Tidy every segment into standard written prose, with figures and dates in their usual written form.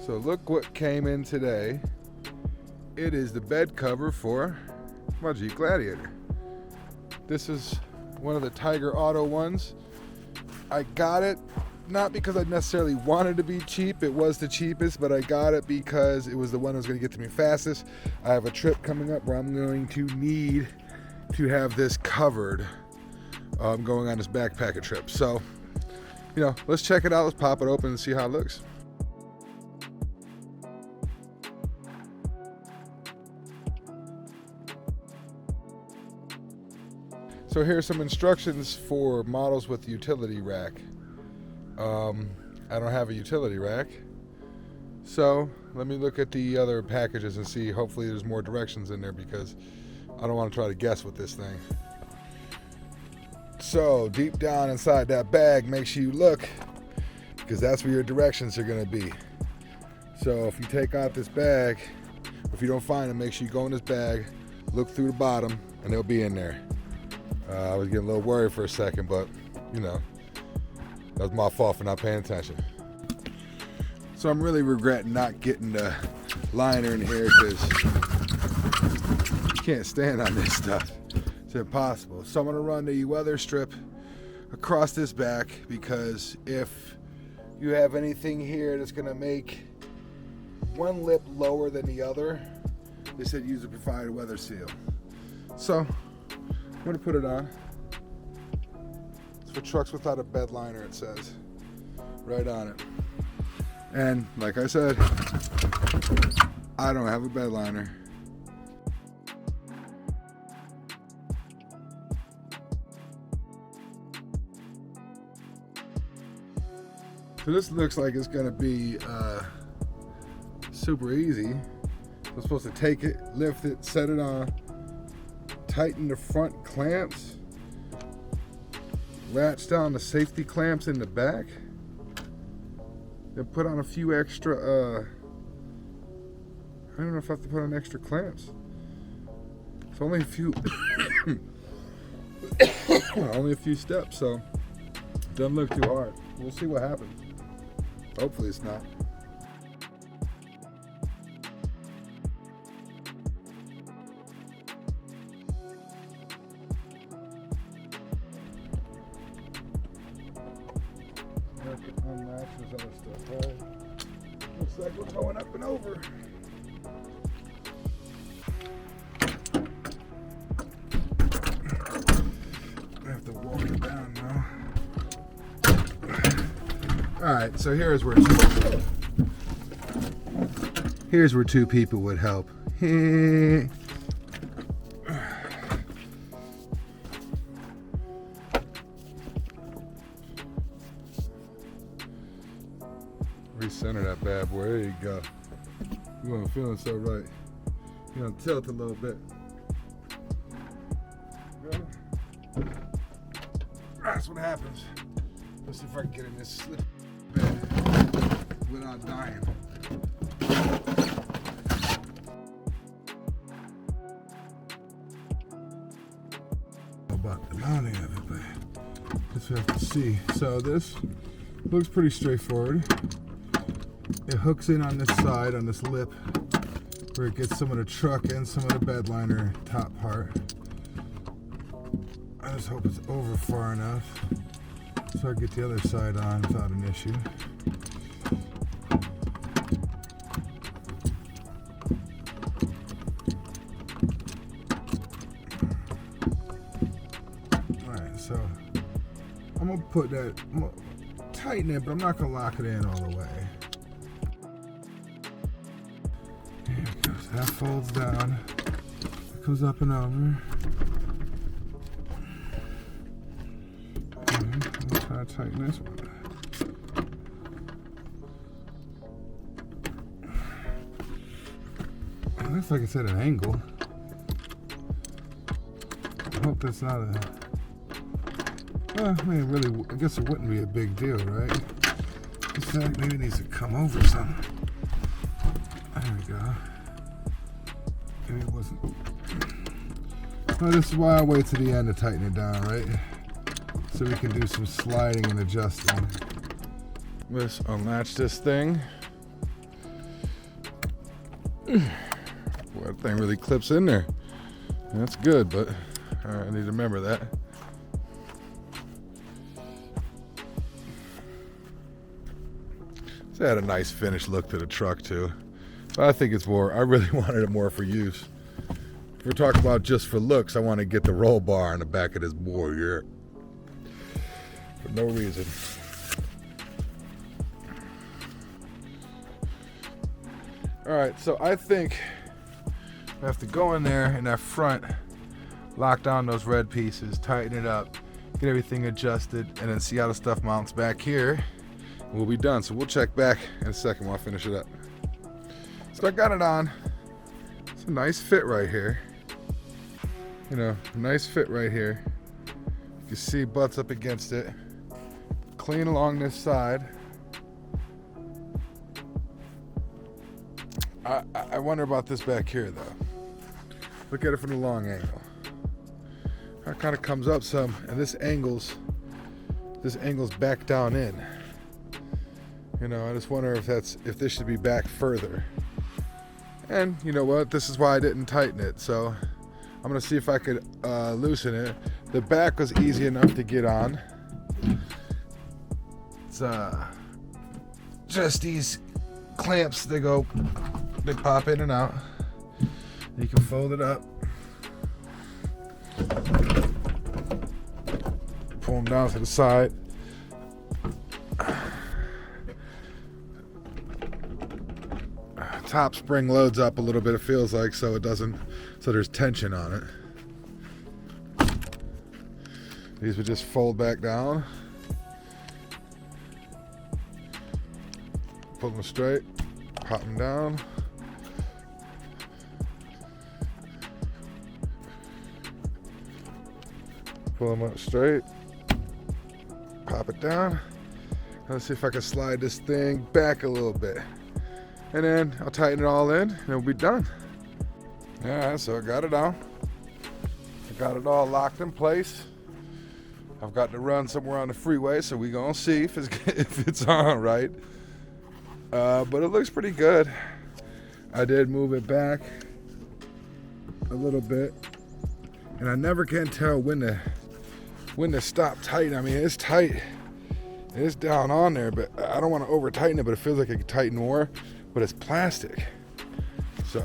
So look what came in today. It is the bed cover for my Jeep Gladiator. This is one of the Tyger Auto ones. I got it not because I necessarily wanted to be cheap. It was the cheapest, but I got it because it was the one that was going to get to me fastest. I have a trip coming up where I'm going to need to have this covered. I'm going on this backpacker trip. So, let's check it out. Let's pop it open and see how it looks. So here's some instructions for models with utility rack. I don't have a utility rack. So let me look at the other packages and see. Hopefully there's more directions in there because I don't want to try to guess with this thing. So deep down inside that bag, make sure you look because that's where your directions are going to be. So if you take out this bag, if you don't find them, make sure you go in this bag, look through the bottom, and they'll be in there. I was getting a little worried for a second, but that was my fault for not paying attention. So I'm really regretting not getting the liner in here because you can't stand on this stuff. It's impossible. So I'm gonna run the weather strip across this back because if you have anything here that's gonna make one lip lower than the other, they said use a provided weather seal. So I'm gonna put it on. It's for trucks without a bed liner, it says. Right on it. And like I said, I don't have a bed liner. So this looks like it's gonna be super easy. I'm supposed to take it, lift it, set it on, tighten the front clamps, latch down the safety clamps in the back, then put on a few extra, I don't know if I have to put on extra clamps. It's only a few, only a few steps, so doesn't look too hard. We'll see what happens. Hopefully it's not. Unlatch this other stuff, right? Looks like we're going up and over. I have to walk it down now. Alright, so here's where two people would help. Recenter that bad boy. There you go. You weren't feeling so right. You're gonna tilt a little bit. That's what happens. Let's see if I can get in this slip bed without dying. About the mounting of it, but just have to see. So this looks pretty straightforward. It hooks in on this side, on this lip, where it gets some of the truck and some of the bed liner top part. I just hope it's over far enough so I get the other side on without an issue. Alright, so I'm gonna put that, I'm gonna tighten it, but I'm not gonna lock it in all the way. Here it goes, that folds down, it comes up and over. Let's try to tighten this one. It looks like it's at an angle. I hope that's not a... Well, I mean, really, I guess it wouldn't be a big deal, right? It's like maybe it needs to come over something. There we go. Maybe it wasn't... Well, this is why I wait to the end to tighten it down, right? So we can do some sliding and adjusting. Let's unlatch this thing. Boy, that thing really clips in there. That's good, but all right, I need to remember that. So it had a nice finished look to the truck too. But I think it's more, I really wanted it more for use. If we're talking about just for looks, I want to get the roll bar on the back of this Warrior. For no reason. Alright, so I think I have to go in there in that front, lock down those red pieces, tighten it up, get everything adjusted, and then see how the stuff mounts back here. We'll be done. So we'll check back in a second while I finish it up. So I got it on. It's a nice fit right here. You know, nice fit right here. You can see butts up against it. Clean along this side. I wonder about this back here though. Look at it from the long angle. It kind of comes up some, and this angle's back down in. You know, I just wonder if this should be back further. And you know what? This is why I didn't tighten it. So I'm gonna see if I could loosen it. The back was easy enough to get on. It's just these clamps. They pop in and out. You can fold it up, pull them down to the side. Top spring loads up a little bit, it feels like, so there's tension on it. These would just fold back down. Pull them straight, pop them down. Pull them up straight, pop it down. Let's see if I can slide this thing back a little bit. And then I'll tighten it all in and we'll be done. Yeah, so I got it on. I got it all locked in place. I've got to run somewhere on the freeway, so we gonna see if it's on right. But it looks pretty good. I did move it back a little bit, and I never can tell when to stop tight. I mean, it's tight. It's down on there, but I don't want to over tighten it, but it feels like it could tighten more. But it's plastic. So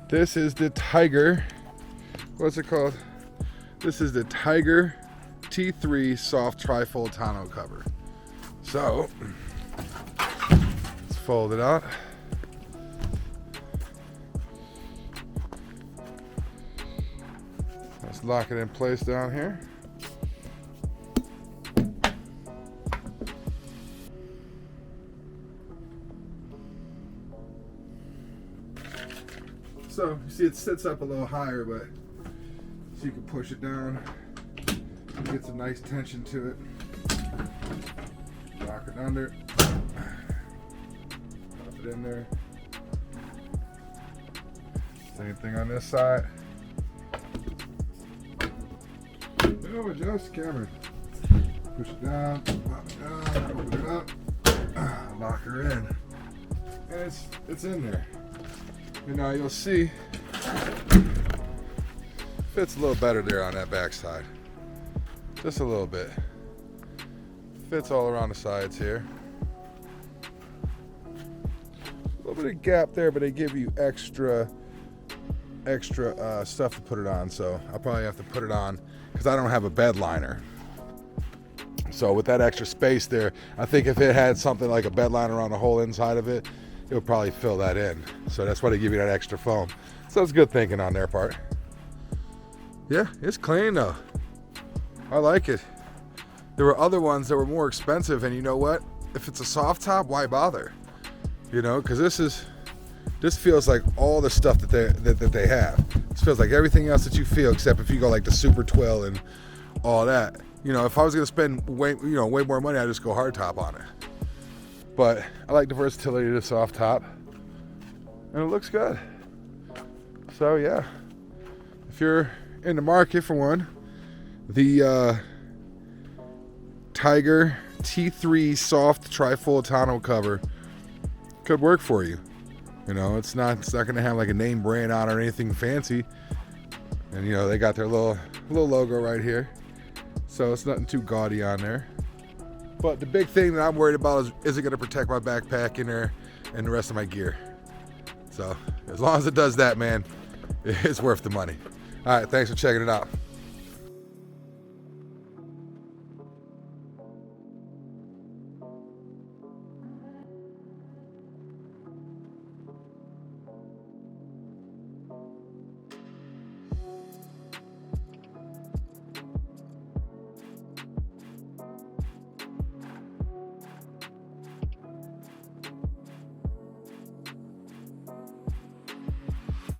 this is the Tyger. What's it called? This is the Tyger T3 soft trifold tonneau cover. So let's fold it out. Let's lock it in place down here. So you see it sits up a little higher, but so you can push it down. Get some nice tension to it. Lock it under. Pop it in there. Same thing on this side. Oh, adjust camera. Push it down, pop it down, open it up, lock her in. And it's in there. You know, you'll see fits a little better there on that back side. Just a little bit. Fits all around the sides here. A little bit of gap there, but they give you extra stuff to put it on. So I'll probably have to put it on because I don't have a bed liner. So with that extra space there, I think if it had something like a bed liner on the whole inside of it, it would probably fill that in. So that's why they give you that extra foam. So it's good thinking on their part. Yeah, it's clean though. I like it. There were other ones that were more expensive, and you know what? If it's a soft top, why bother? You know, because this feels like all the stuff that they have. This feels like everything else that you feel, except if you go like the Super Twill and all that. You know, if I was gonna spend way more money, I'd just go hard top on it. But I like the versatility of the soft top, and it looks good. So yeah, if you're in the market for one, the Tyger T3 soft trifold tonneau cover could work for you. You know, it's not gonna have like a name brand on it or anything fancy. And you know, they got their little logo right here, so it's nothing too gaudy on there. But the big thing that I'm worried about is it gonna protect my backpack in there and the rest of my gear. So as long as it does that, man, it's worth the money. All right, thanks for checking it out.